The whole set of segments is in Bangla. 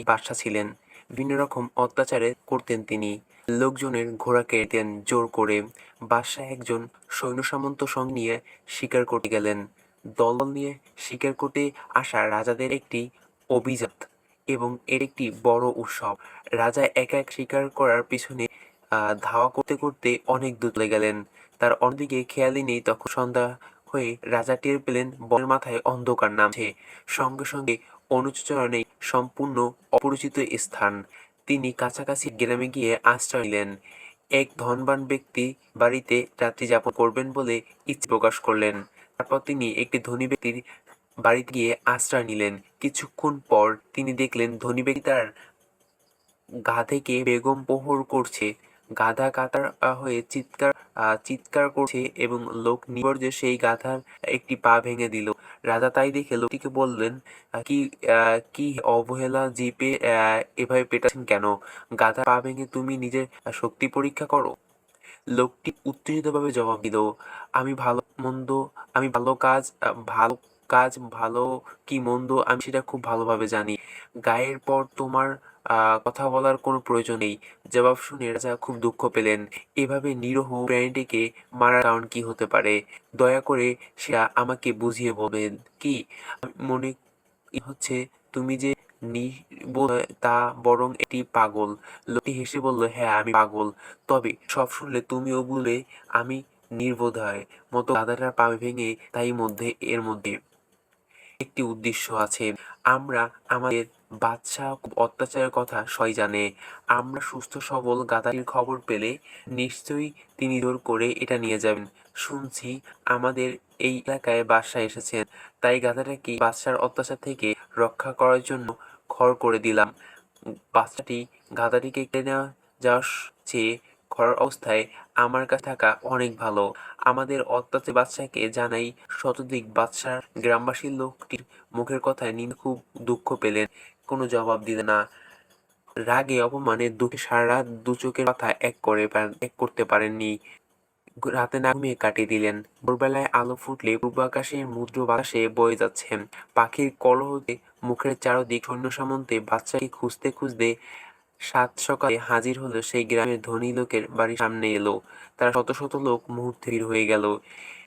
বাদশা ছিলেন। বিভিন্ন রকম অত্যাচারে করতেন তিনি। লোকজনের ঘোড়া কেড়ে দেন জোর করে। বাদশাহ একজন সৈন্য-সামন্ত সঙ্গে নিয়ে শিকার করতে গেলেন। দল নিয়ে শিকার করতে আসা রাজাদের একটি অভিজাত এবং এর একটি বড় উৎসব। রাজা একা এক শিকার করার পিছনে ধাওয়া করতে করতে অনেক দূর চলে গেলেন। তার অন্যদিকে খেয়ালই নেই, তখন সন্ধ্যা হয়ে রাজা টের পেলেন বনের মাথায় অন্ধকার নামছে। সঙ্গে সঙ্গে অনুচরণে সম্পূর্ণ অপরিচিত স্থান। তিনি কাছাকাছি গ্রামে গিয়ে আশ্রয় নিলেন। এক ধনবান ব্যক্তি বাড়িতে রাত্রি যাপন করবেন বলে ইচ্ছে প্রকাশ করলেন। তারপর তিনি একটি ধনী ব্যক্তির বাড়িতে গিয়ে আশ্রয় নিলেন। কিছুক্ষণ পর তিনি দেখলেন ধনী ব্যক্তি তার গাধাকে বেগম প্রহর করছে। গাধা কাতর হয়ে চিৎকার করছে এবং লোক নিবর্জে সেই গাধার একটি পা ভেঙে দিল। রাজা তাই দেখে লোকটিকে বললেন, কি কি অবহেলা জিপে এভাবে পেটাচ্ছেন কেন? গাধার পা ভেঙে তুমি নিজের শক্তি পরীক্ষা করো। লোকটি উত্তেজিতভাবে জবাব দিল, আমি ভালো মন্দ আমি ভালো কাজ ভালো কি মন্দ আমি সেটা খুব ভালোভাবে জানি। গায়ের পর তোমার কথা বলার কোনো প্রয়োজন নেই। জবাব শুনে রাজা খুব দুঃখ পেলেন। এভাবে নিরীহ প্রাণীটিকে মারার কারণ কি হতে পারে? দয়া করে সেটা আমাকে বুঝিয়ে বলবেন কি? মনে হচ্ছে তুমি যে নির্বোধ তা বরং একটি পাগল। লোকটি হেসে বলল, হ্যাঁ আমি পাগল, তবে সব শুনলে তুমিও বলবে আমি নির্বোধের মতো গাধাটার পা ভেঙে তাই এর মধ্যে একটি উদ্দেশ্য আছে। আমরা আমাদের বাদশাহ খুব অত্যাচারের কথা সবাই জানে। আমরা সুস্থ সবল গাধাটির খবর পেলে নিশ্চয়ই তিনি জোর করে এটা নিয়ে যাবেন। শুনছি আমাদের এই এলাকায় বাদশাহ এসেছেন, তাই গাধাটাকে বাদশার অত্যাচার থেকে রক্ষা করার জন্য খড় করে দিলাম। বাচ্চাটি গাধাটিকে কেড়ে নেওয়া যাওয়ার চেয়ে খড় অবস্থায় আমার কাছে থাকা অনেক ভালো। আমাদের অত্যাচারী বাদশাকে জানাই শতধিক। বাদশাহ গ্রামবাসীর লোকটির মুখের কথায় নিন্দা খুব দুঃখ পেলেন, কোনো জবাব দিলেন না। রাগে অপমানে দুঃখে সারা রাত দু চোখের কথা এক করতে পারেননি। রাতে না ঘুমিয়ে কাটিয়ে দিলেন। ভোরবেলায় আলো ফুটলে পূর্ব আকাশের মুদ্র বাতাসে বয়ে যাচ্ছেন। পাখির কলরবে মুখের চারদিক সৈন্য-সামন্তে বাদশাকে খুঁজতে খুঁজতে সাত সকালে হাজির হলো সেই গ্রামের ধনী লোকের বাড়ির সামনে এলো। তারা শত শত লোক মুহূর্তে ভিড় হয়ে গেল।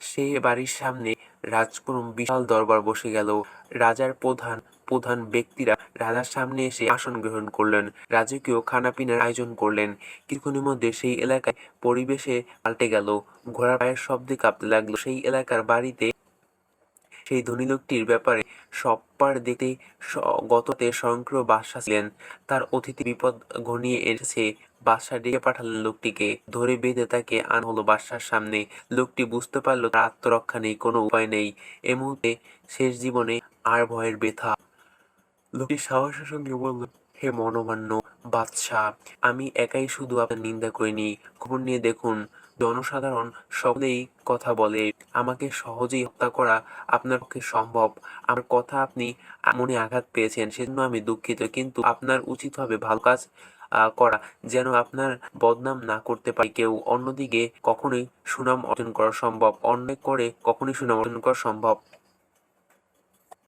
সে বাড়ির সামনে রাজকুরুম বিশাল দরবার বসে গেল। রাজার প্রধান প্রধান ব্যক্তিরা রাজার সামনে এসে আসন গ্রহণ করলেন। রাজকীয় খানাপিনার আয়োজন করলেন। কিছুক্ষণের মধ্যে সেই এলাকায় পরিবেশে পাল্টে গেল। ঘোড়ার পায়ের শব্দে কাঁপতে লাগলো। সেই এলাকার বাড়িতে সেই ধনী লোকটির ব্যাপারে সব্বার দেখতে গততে স্বয়ংক্রিয় বাদশা ছিলেন। তার অতিথি বিপদ ঘনিয়ে এসেছে। বাদশা ডেকে পাঠালেন লোকটিকে। ধরে বেঁধে তাকে আনা হলো বাদশার সামনে। লোকটি বুঝতে পারল তার আত্মরক্ষা নেই, কোনো উপায় নেই। এ মুহূর্তে শেষ জীবনে আর ভয়ের ব্যথা। লোকটি সাহসের সঙ্গে বলল, হে মনোমান্য বাদশাহ, আমি একাই শুধু আপনার নিন্দা করিনি, খবর নিয়ে দেখুন জনসাধারণ সকলেই কথা বলে আমাকে সহজেই হত্যা করা আপনার পক্ষে সম্ভব। আমার কথা আপনি মনে আঘাত পেয়েছেন, সেজন্য আমি দুঃখিত, কিন্তু আপনার উচিত হবে ভালো কাজ করা, যেন আপনার বদনাম না করতে পারে কেউ। অন্যদিকে কখনোই সুনাম অর্জন করা সম্ভব, অন্যায় করে কখনোই সুনাম অর্জন করা সম্ভব